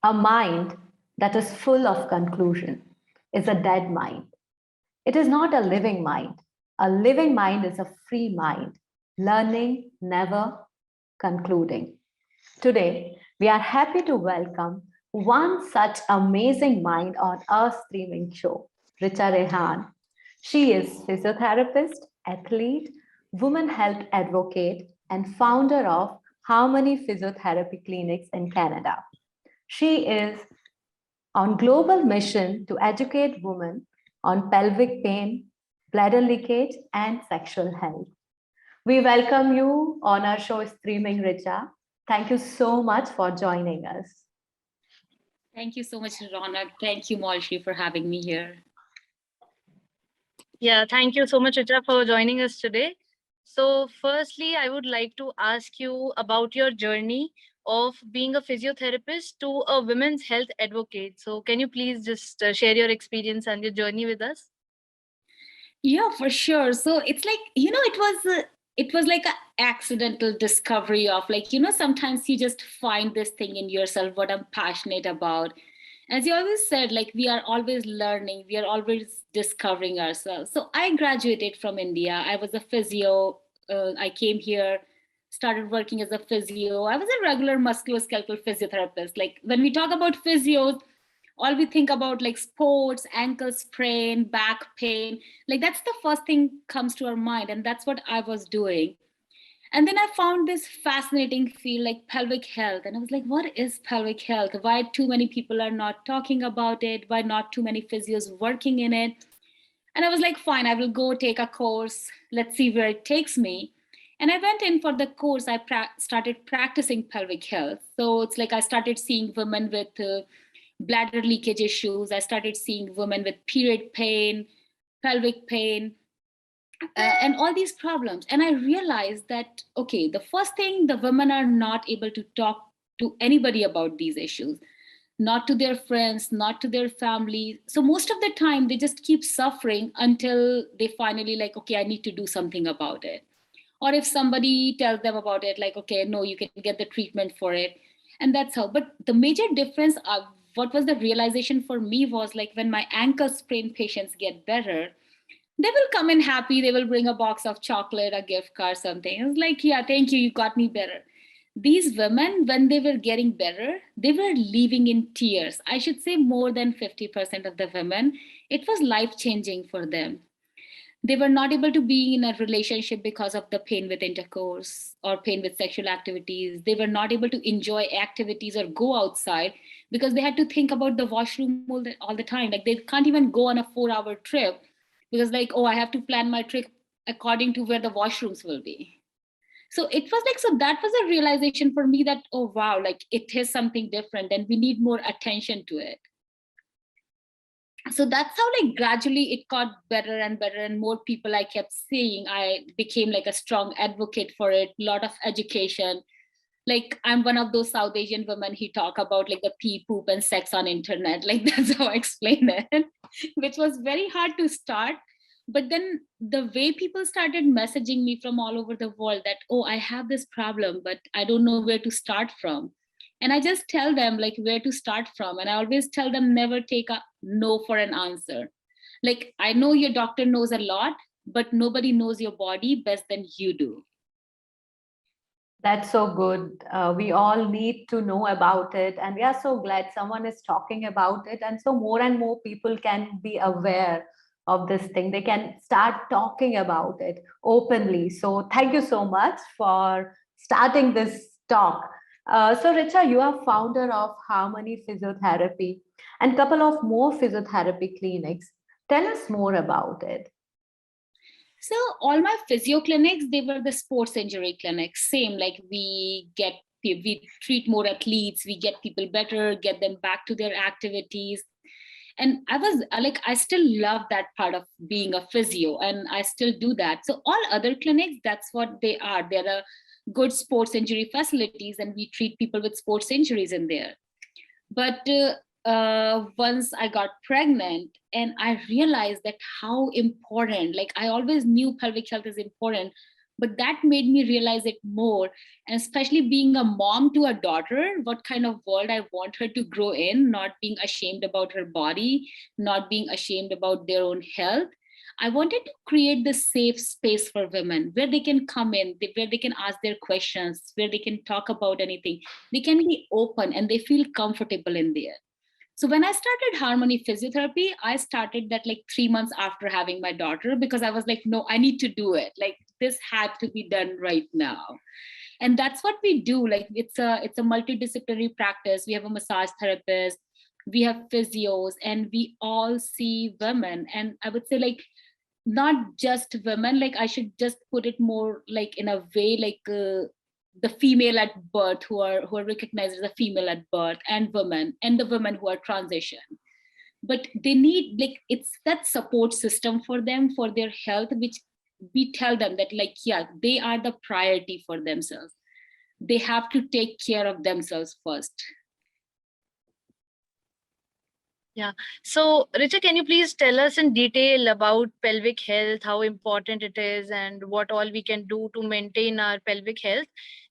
A mind that is full of conclusion is a dead mind. It is not a living mind. A living mind is a free mind, learning, never concluding. Today, we are happy to welcome one such amazing mind on our streaming show, Richa Rehan. She is physiotherapist, athlete, women health advocate, and founder of How Many Physiotherapy Clinics in Canada. She is on global mission to educate women on pelvic pain, bladder leakage, and sexual health. We welcome you on our show Streaming, Richa. Thank you so much for joining us. Thank you so much, Ronak. Thank you, Malshi, for having me here. Yeah, thank you so much, Richa, for joining us today. So, firstly, I would like to ask you about your journey of being a physiotherapist to a women's health advocate. So, can you please just share your experience and your journey with us? Yeah, for sure. So it's like, it was like an accidental discovery of like, sometimes you just find this thing in yourself, what I'm passionate about. As you always said, like we are always learning, we are always discovering ourselves. So I graduated from India. I was a physio. I came here, started working as a physio. I was a regular musculoskeletal physiotherapist. Like when we talk about physios, all we think about like sports, ankle sprain, back pain, like that's the first thing comes to our mind, and that's what I was doing. And then I found this fascinating field like pelvic health, and I was like, what is pelvic health? Why too many people are not talking about it? Why not too many physios working in it? And I was like, fine, I will go take a course, let's see where it takes me. And I went in for the course. I started practicing pelvic health. So it's like I started seeing women with bladder leakage issues. I started seeing women with period pain, pelvic pain, and all these problems. And I realized that, okay, the first thing, the women are not able to talk to anybody about these issues, not to their friends, not to their family. So most of the time, they just keep suffering until they finally, like, okay, I need to do something about it. Or if somebody tells them about it, like, okay, no, you can get the treatment for it. And that's how. But the major difference, what was the realization for me was like when my ankle sprain patients get better, they will come in happy. They will bring a box of chocolate, a gift card, something. It's like, yeah, thank you. You got me better. These women, when they were getting better, they were leaving in tears. I should say more than 50% of the women, it was life changing for them. They were not able to be in a relationship because of the pain with intercourse or pain with sexual activities. They were not able to enjoy activities or go outside because they had to think about the washroom all the time. Like they can't even go on a 4-hour trip because like, oh, I have to plan my trip according to where the washrooms will be. So it was like, so that was a realization for me that, oh, wow, like it is something different and we need more attention to it. So that's how like gradually it got better and better, and more people I kept seeing. I became like a strong advocate for it, a lot of education. Like I'm one of those South Asian women he talk about like the pee, poop and sex on internet. Like that's how I explain it, which was very hard to start. But then the way people started messaging me from all over the world that, oh, I have this problem, but I don't know where to start from. And I just tell them like where to start from. And I always tell them never take a no for an answer. Like I know your doctor knows a lot, but nobody knows your body best than you do. That's so good. We all need to know about it, and we are so glad someone is talking about it. And so, more and more people can be aware of this thing. They can start talking about it openly. So, thank you so much for starting this talk. So, Richa, you are founder of Harmony Physiotherapy and couple of more physiotherapy clinics. Tell us more about it. So all my physio clinics, they were the sports injury clinics. Same, like we treat more athletes, we get people better, get them back to their activities. And I was like, I still love that part of being a physio, and I still do that. So all other clinics, that's what they are. They're a good sports injury facilities, and we treat people with sports injuries in there. But once I got pregnant and I realized that how important, like I always knew pelvic health is important, But that made me realize it more. And especially being a mom to a daughter, what kind of world I want her to grow in, not being ashamed about her body, not being ashamed about their own health. I wanted to create this safe space for women where they can come in, where they can ask their questions, where they can talk about anything. They can be open and they feel comfortable in there. So when I started Harmony Physiotherapy, I started that like 3 months after having my daughter, because I was like, no, I need to do it. Like this had to be done right now. And that's what we do. Like it's a multidisciplinary practice. We have a massage therapist, we have physios, and we all see women. And I would say like not just women, like I should just put it more like in a way like the female at birth who are recognized as a female at birth, and women, and the women who are transition. But they need like it's that support system for them for their health, which we tell them that like yeah, they are the priority for themselves. They have to take care of themselves first. Yeah. So, Richa, can you please tell us in detail about pelvic health, how important it is, and what all we can do to maintain our pelvic health?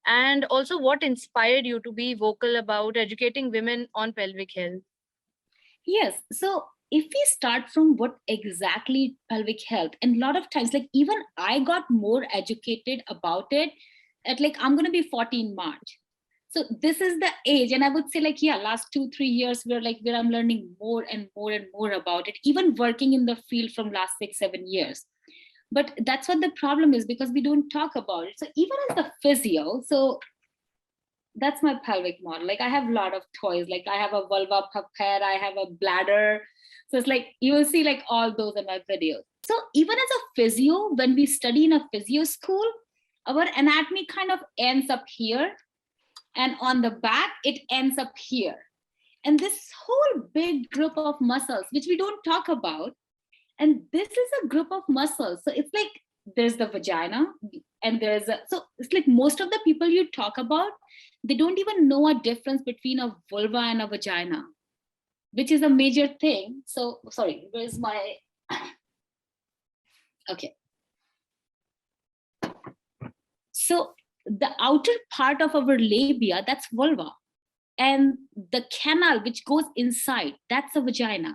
And also, what inspired you to be vocal about educating women on pelvic health? Yes. So if we start from what exactly pelvic health, and a lot of times, like even I got more educated about it at like, I'm going to be 14 March. So this is the age. And I would say like, yeah, last 2-3 years, where I'm learning more and more and more about it, even working in the field from last 6-7 years. But that's what the problem is, because we don't talk about it. So even as a physio, so that's my pelvic model. Like I have a lot of toys. Like I have a vulva puppet, I have a bladder. So it's like you will see like all those in my videos. So even as a physio, when we study in a physio school, our anatomy kind of ends up here, and on the back it ends up here. And this whole big group of muscles, which we don't talk about, and this is a group of muscles. So it's like there's the vagina, and there's a, so it's like most of the people you talk about, they don't even know a difference between a vulva and a vagina, which is a major thing. So sorry, where's my okay. So the outer part of our labia, that's vulva, and the canal which goes inside, that's a vagina.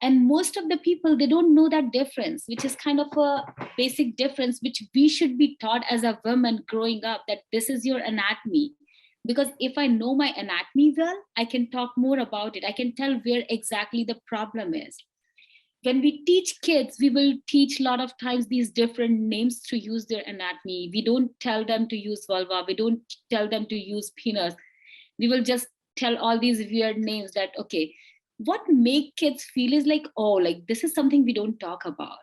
And most of the people, they don't know that difference, which is kind of a basic difference which we should be taught as a woman growing up, that this is your anatomy. Because if I know my anatomy well, I can talk more about it. I can tell where exactly the problem is. When we teach kids, we will teach a lot of times these different names to use their anatomy. We don't tell them to use vulva, we don't tell them to use penis. We will just tell all these weird names that okay, what make kids feel is like, oh, like this is something we don't talk about.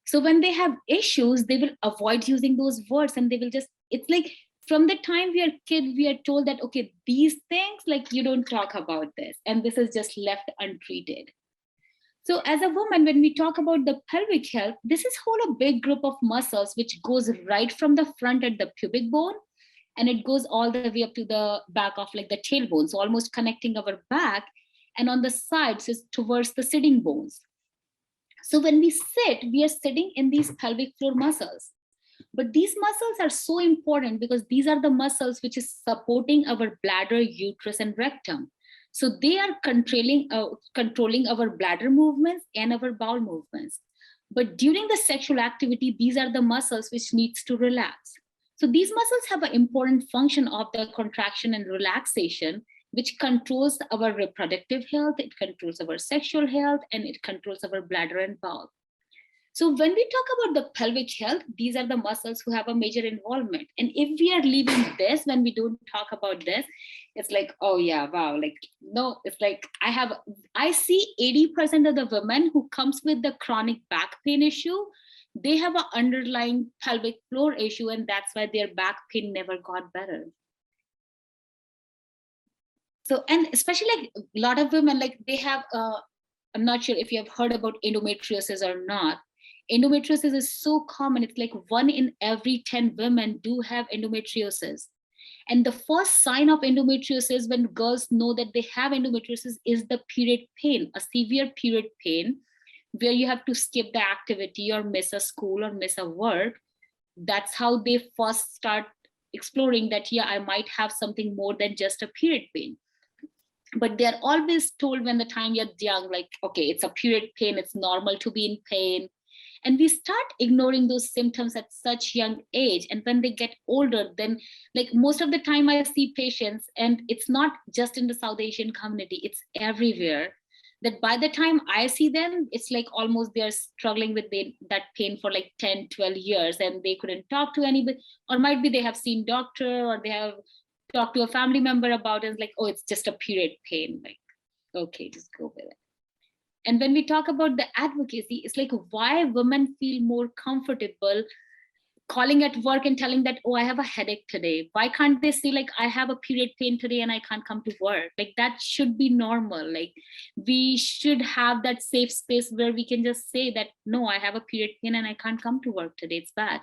So when they have issues, they will avoid using those words, and they will just, it's like from the time we are kid, we are told that okay, these things, like you don't talk about this, and this is just left untreated. So as a woman, when we talk about the pelvic health, this is whole a big group of muscles which goes right from the front at the pubic bone, and it goes all the way up to the back of like the tailbone, so almost connecting our back, and on the sides is towards the sitting bones. So when we sit, we are sitting in these pelvic floor muscles. But these muscles are so important because these are the muscles which is supporting our bladder, uterus, and rectum. So they are controlling our bladder movements and our bowel movements. But during the sexual activity, these are the muscles which needs to relax. So these muscles have an important function of the contraction and relaxation, which controls our reproductive health, it controls our sexual health, and it controls our bladder and bowel. So when we talk about the pelvic health, these are the muscles who have a major involvement. And if we are leaving this, when we don't talk about this, it's like, oh yeah, wow. Like, no, it's like I see 80% of the women who comes with the chronic back pain issue, they have an underlying pelvic floor issue, and that's why their back pain never got better. So, and especially like a lot of women, like they have, I'm not sure if you have heard about endometriosis or not. Endometriosis is so common. It's like 1 in every 10 women do have endometriosis. And the first sign of endometriosis when girls know that they have endometriosis is the period pain, a severe period pain, where you have to skip the activity or miss a school or miss a work. that's how they first start exploring that, yeah, I might have something more than just a period pain. But they're always told when the time you're young, like, okay, it's a period pain, it's normal to be in pain. And we start ignoring those symptoms at such young age. And when they get older, then, like, most of the time I see patients, and it's not just in the South Asian community, it's everywhere, that by the time I see them, it's like almost they're struggling with that pain for like 10, 12 years, and they couldn't talk to anybody, or might be they have seen doctor, or they have talked to a family member about it. It's like, oh, it's just a period pain, like, okay, just go with it. And when we talk about the advocacy, it's like, why women feel more comfortable calling at work and telling that, oh, I have a headache today. Why can't they say, like, I have a period pain today and I can't come to work? Like, that should be normal. Like, we should have that safe space where we can just say that, no, I have a period pain and I can't come to work today. It's bad.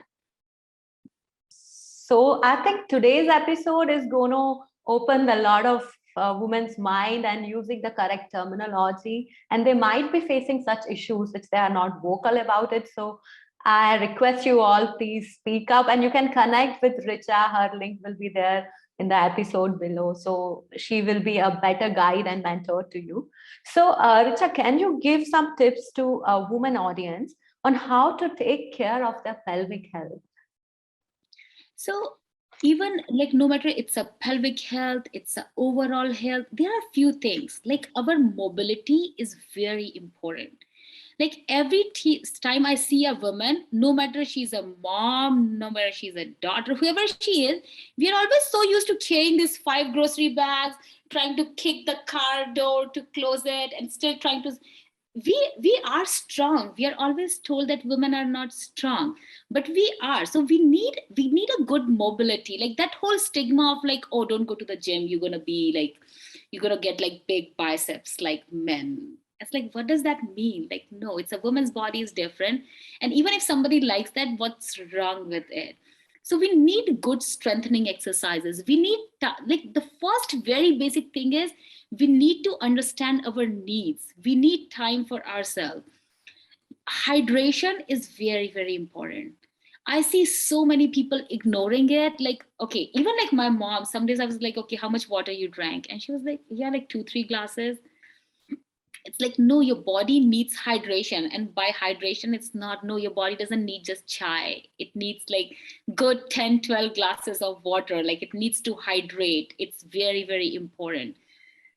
So I think today's episode is going to open a lot of women's mind and using the correct terminology. And they might be facing such issues which they are not vocal about it. So I request you all, please speak up, and you can connect with Richa. Her link will be there in the episode below. So she will be a better guide and mentor to you. So Richa, can you give some tips to a woman audience on how to take care of their pelvic health? So even like, no matter it's a pelvic health, it's a overall health, there are few things like our mobility is very important. Like every time I see a woman, no matter she's a mom, no matter she's a daughter, whoever she is, we are always so used to carrying these 5 grocery bags, trying to kick the car door to close it, and still trying to. We are strong. We are always told that women are not strong, but we are. So we need a good mobility. Like that whole stigma of like, oh, don't go to the gym, you're gonna be like, you're gonna get like big biceps like men. It's like, what does that mean? Like, no, it's a woman's body is different. And even if somebody likes that, what's wrong with it? So we need good strengthening exercises. We need like the first very basic thing is we need to understand our needs. We need time for ourselves. Hydration is very, very important. I see so many people ignoring it. Like, okay, even like my mom, some days I was like, okay, how much water you drank? And she was like, yeah, like 2, 3 glasses. It's like, no, your body needs hydration. And by hydration, it's not, no, your body doesn't need just chai. It needs like good 10, 12 glasses of water. Like it needs to hydrate. It's very, very important.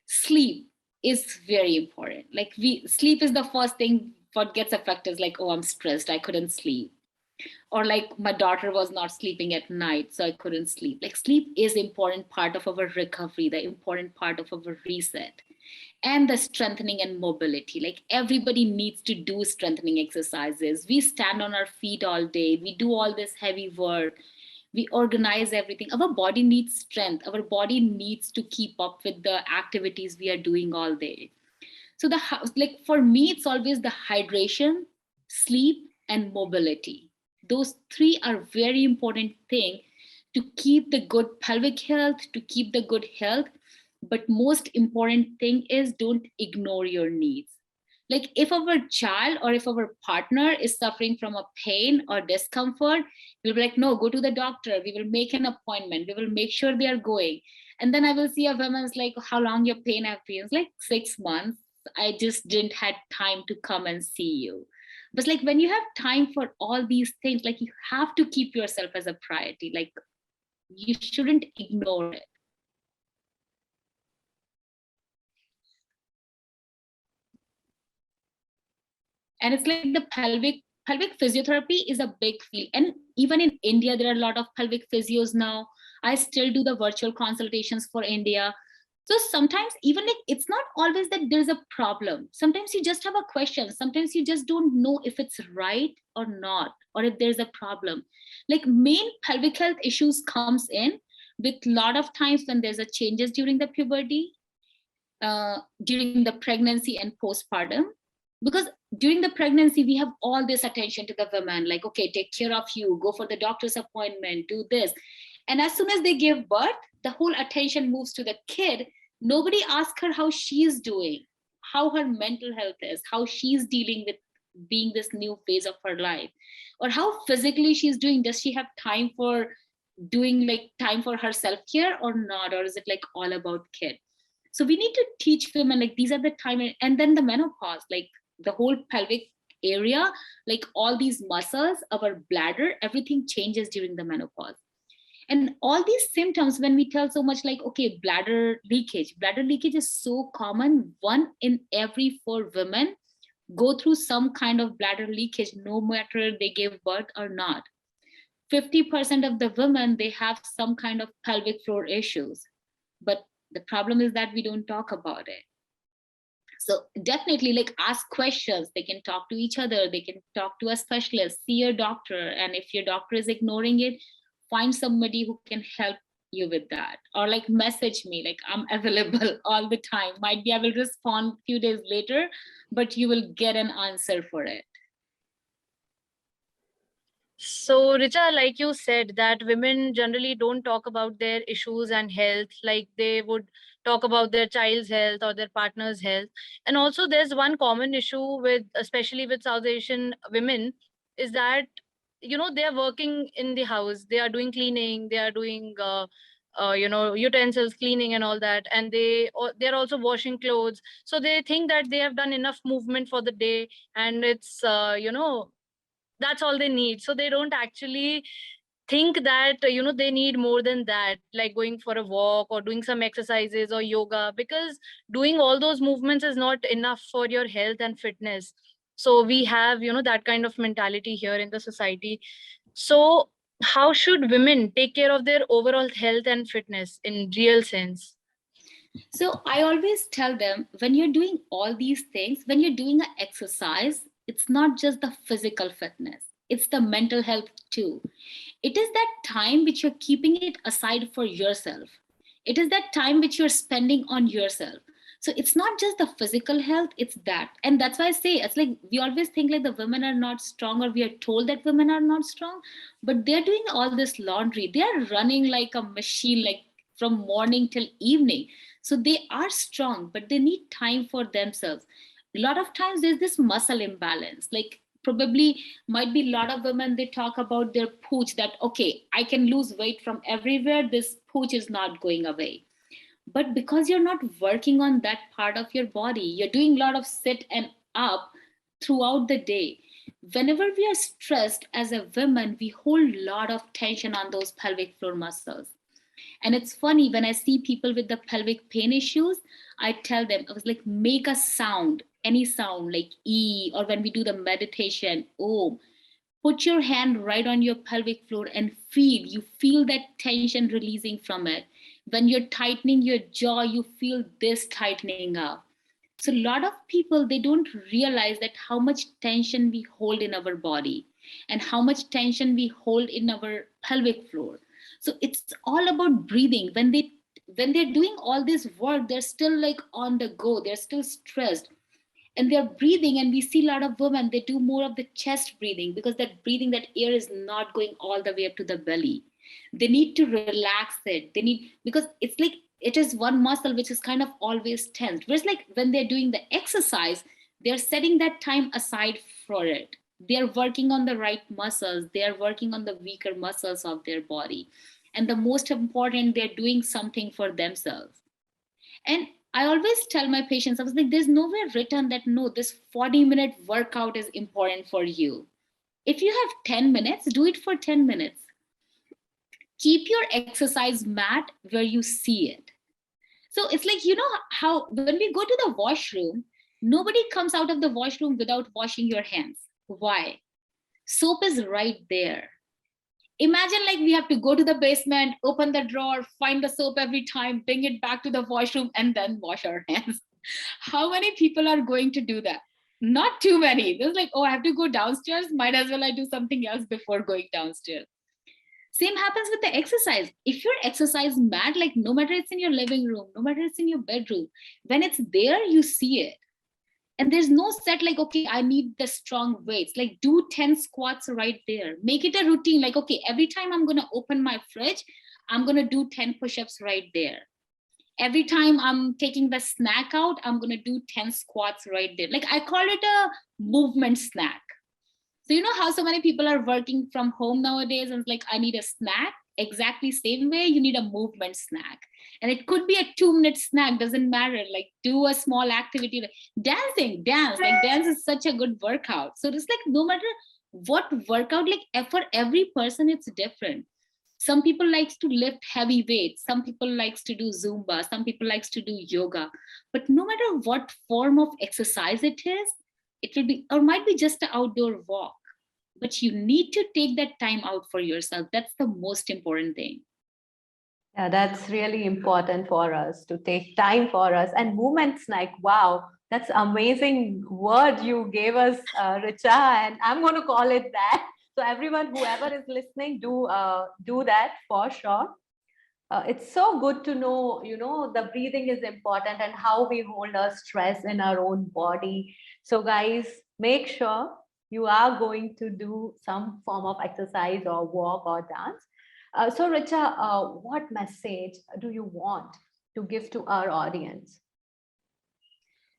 Sleep is very important. Like sleep is the first thing what gets affected, like, oh, I'm stressed, I couldn't sleep. Or like my daughter was not sleeping at night, so I couldn't sleep. Like sleep is important part of our recovery, the important part of our reset. And the strengthening and mobility, like everybody needs to do strengthening exercises. We stand on our feet all day, we do all this heavy work, we organize everything. Our body needs strength, our body needs to keep up with the activities we are doing all day. So like for me, it's always the hydration, sleep, and mobility. Those 3 are very important thing to keep the good pelvic health, to keep the good health. But most important thing is, don't ignore your needs. Like if our child or if our partner is suffering from a pain or discomfort, we'll be like, no, go to the doctor, we will make an appointment, we will make sure they are going. And then I will see a woman's like, how long your pain have been? It's like 6 months, I just didn't had time to come and see you. But like when you have time for all these things, like you have to keep yourself as a priority. Like you shouldn't ignore it. And it's like the pelvic physiotherapy is a big field. And even in India, there are a lot of pelvic physios now. I still do the virtual consultations for India. So sometimes even like, it's not always that there's a problem. Sometimes you just have a question. Sometimes you just don't know if it's right or not, or if there's a problem. Like main pelvic health issues comes in with a lot of times when there's a changes during the puberty, during the pregnancy and postpartum. Because during the pregnancy, we have all this attention to the woman, like, okay, take care of you, go for the doctor's appointment, do this. And as soon as they give birth, the whole attention moves to the kid. Nobody asks her how she's doing, how her mental health is, how she's dealing with being this new phase of her life, or how physically she's doing. Does she have time for doing like time for her self-care or not, or is it like all about kid? So we need to teach women like these are the time. And then the menopause, like the whole pelvic area, like all these muscles, our bladder, everything changes during the menopause. And all these symptoms, when we tell so much like, okay, bladder leakage is so common. 1 in every 4 women go through some kind of bladder leakage, no matter they gave birth or not. 50% of the women, they have some kind of pelvic floor issues. But the problem is that we don't talk about it. So definitely like ask questions. They can talk to each other. They can talk to a specialist, see your doctor. And if your doctor is ignoring it, find somebody who can help you with that. Or like message me, like I'm available all the time. Might be I will respond a few days later, but you will get an answer for it. So, Richa, like you said, that women generally don't talk about their issues and health like they would talk about their child's health or their partner's health. And also, there's one common issue with, especially with South Asian women, is that, you know, they are working in the house, they are doing cleaning, they are doing, you know, utensils cleaning and all that, and they're also washing clothes. So they think that they have done enough movement for the day, and it's, you know, that's all they need. So they don't actually think that, you know, they need more than that, like going for a walk or doing some exercises or yoga, because doing all those movements is not enough for your health and fitness. So we have, you know, that kind of mentality here in the society. So how should women take care of their overall health and fitness in real sense? So I always tell them, when you're doing all these things, when you're doing an exercise, it's not just the physical fitness, it's the mental health too. It is that time which you're keeping it aside for yourself. It is that time which you're spending on yourself. So it's not just the physical health, it's that. And that's why I say it's like we always think like the women are not strong, or we are told that women are not strong, but they're doing all this laundry. They are running like a machine, like from morning till evening. So they are strong, but they need time for themselves. A lot of times there's this muscle imbalance. Like probably might be a lot of women, they talk about their pooch, that okay, I can lose weight from everywhere, this pooch is not going away. But because you're not working on that part of your body, you're doing a lot of sit and up throughout the day. Whenever we are stressed as a woman, we hold a lot of tension on those pelvic floor muscles. And it's funny, when I see people with the pelvic pain issues, I tell them, I was like, make a sound, any sound like E, or when we do the meditation, oh, put your hand right on your pelvic floor and feel. You feel that tension releasing from it. When you're tightening your jaw, you feel this tightening up. So a lot of people, they don't realize that how much tension we hold in our body and how much tension we hold in our pelvic floor. So it's all about breathing. When they're doing all this work, they're still like on the go, they're still stressed, and they're breathing. And we see a lot of women, they do more of the chest breathing, because that breathing, that air is not going all the way up to the belly. They need to relax it. They need, because it's like it is one muscle which is kind of always tense. Whereas like when they're doing the exercise, they're setting that time aside for it. They're working on the right muscles, they're working on the weaker muscles of their body. And the most important, they're doing something for themselves. And I always tell my patients, I was like, there's nowhere written that no, this 40-minute workout is important for you. If you have 10 minutes, do it for 10 minutes. Keep your exercise mat where you see it. So it's like, you know how when we go to the washroom, nobody comes out of the washroom without washing your hands. Why? Soap is right there. Imagine like we have to go to the basement, open the drawer, find the soap every time, bring it back to the washroom, and then wash our hands. How many people are going to do that? Not too many. There's like, oh, I have to go downstairs. Might as well I do something else before going downstairs. Same happens with the exercise. If you're exercise mad, like no matter it's in your living room, no matter it's in your bedroom, when it's there, you see it. And there's no set like, okay, I need the strong weights. Like do 10 squats right there. Make it a routine. Like, okay, every time I'm going to open my fridge, I'm going to do 10 push-ups right there. Every time I'm taking the snack out, I'm going to do 10 squats right there. Like I call it a movement snack. So you know how so many people are working from home nowadays and it's like, I need a snack. Exactly same way, you need a movement snack. And it could be a 2-minute snack, doesn't matter. Like do a small activity, like dance. Like dance is such a good workout. So it's like no matter what workout, like for every person, it's different. Some people likes to lift heavy weights, some people likes to do Zumba, some people likes to do yoga. But no matter what form of exercise it is, it will be or might be just an outdoor walk, but you need to take that time out for yourself. That's the most important thing. Yeah, that's really important for us to take time for us. And movement snack, wow, that's amazing word you gave us, Richa, and I'm going to call it that. So everyone, whoever is listening, do that for sure. It's so good to know, the breathing is important and how we hold our stress in our own body. So guys, make sure you are going to do some form of exercise or walk or dance. So Richa, what message do you want to give to our audience?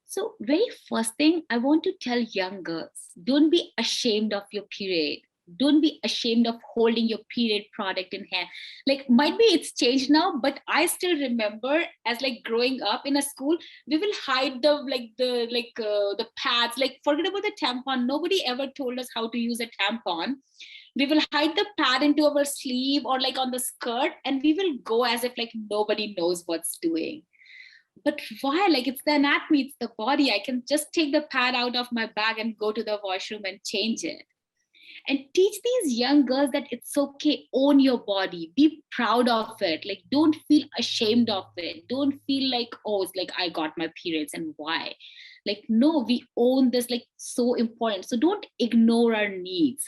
So, very first thing, I want to tell young girls, don't be ashamed of your period. Don't be ashamed of holding your period product in hand. Like, might be it's changed now, but I still remember as like growing up in a school, we will hide the pads. Like, forget about the tampon. Nobody ever told us how to use a tampon. We will hide the pad into our sleeve or like on the skirt, and we will go as if like nobody knows what's doing. But why? Like it's the anatomy, it's the body. I can just take the pad out of my bag and go to the washroom and change it. And teach these young girls that it's okay. Own your body, be proud of it. Like don't feel ashamed of it. Don't feel like, oh, it's like I got my periods and why. Like no, we own this, like so important. So don't ignore our needs.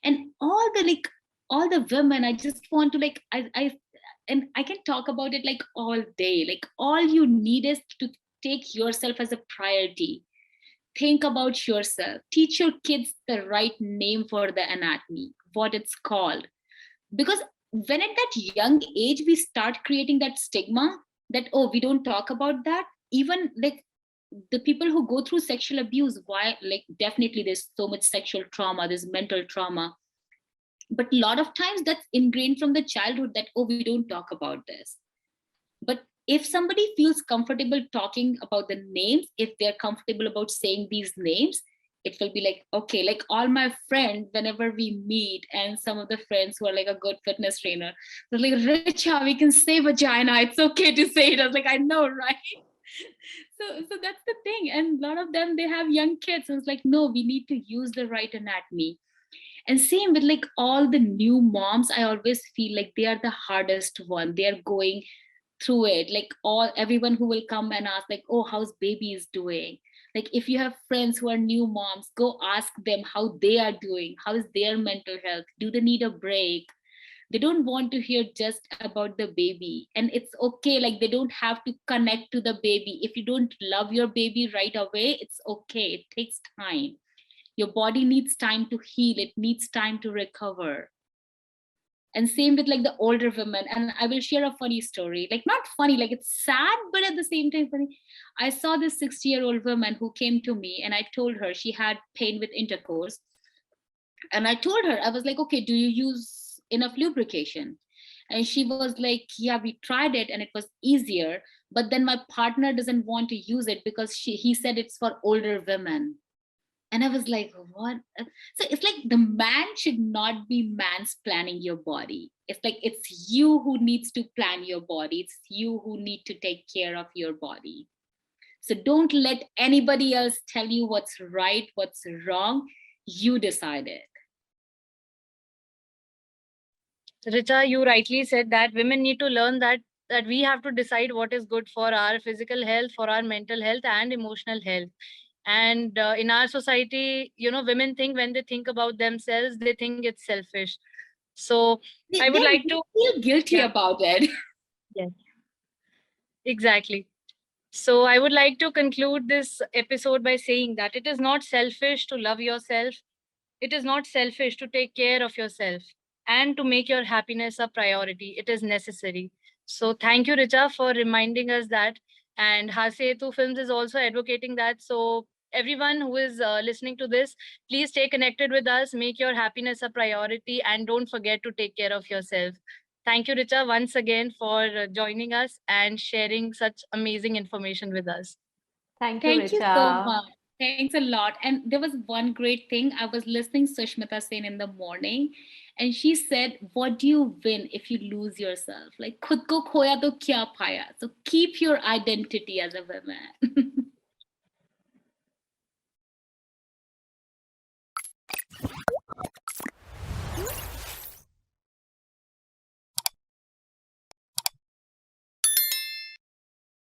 And all the women, I just want to like I can talk about it like all day. Like all you need is to take yourself as a priority. Think about yourself. Teach your kids the right name for the anatomy, what it's called. Because when at that young age we start creating that stigma that, oh, we don't talk about that, even like the people who go through sexual abuse, why, like definitely there's so much sexual trauma, there's mental trauma, but a lot of times that's ingrained from the childhood that, oh, we don't talk about this. But if somebody feels comfortable talking about the names, if they're comfortable about saying these names, it will be like, okay, like all my friends, whenever we meet, and some of the friends who are like a good fitness trainer, they're like, Richa, we can say vagina, it's okay to say it. I was like, I know, right? So that's the thing. And a lot of them, they have young kids, and it's like, no, we need to use the right anatomy. And same with like all the new moms, I always feel like they are the hardest one. They are going through it. Like everyone who will come and ask like, oh, how's baby is doing? Like if you have friends who are new moms, go ask them how they are doing. How is their mental health? Do they need a break? They don't want to hear just about the baby. And it's okay. Like they don't have to connect to the baby. If you don't love your baby right away, it's okay. It takes time. Your body needs time to heal. It needs time to recover. And same with like the older women. And I will share a funny story, like not funny, like it's sad, but at the same time funny. I saw this 60-year-old woman who came to me, and I told her she had pain with intercourse. And I told her, I was like, okay, do you use enough lubrication? And she was like, yeah, we tried it and it was easier, but then my partner doesn't want to use it because he said it's for older women. And I was like, what? So it's like the man should not be planning your body. It's like it's you who needs to plan your body. It's you who need to take care of your body. So don't let anybody else tell you what's right, what's wrong. You decide it. Richa, you rightly said that women need to learn that we have to decide what is good for our physical health, for our mental health and emotional health. And in our society, women think when they think about themselves, they think it's selfish. So I would like to feel guilty about it. Yes, exactly. So I would like to conclude this episode by saying that it is not selfish to love yourself. It is not selfish to take care of yourself and to make your happiness a priority. It is necessary. So thank you, Richa, for reminding us that. And Hasetu Films is also advocating that. So everyone who is listening to this, please stay connected with us. Make your happiness a priority, and don't forget to take care of yourself. Thank you, Richa, once again for joining us and sharing such amazing information with us. Thank you, Thank you so Richa. much. Thanks a lot. And there was one great thing. I was listening Sushmita saying in the morning, and she said, "What do you win if you lose yourself? Like, khud ko khoya to kya paya?" So keep your identity as a woman.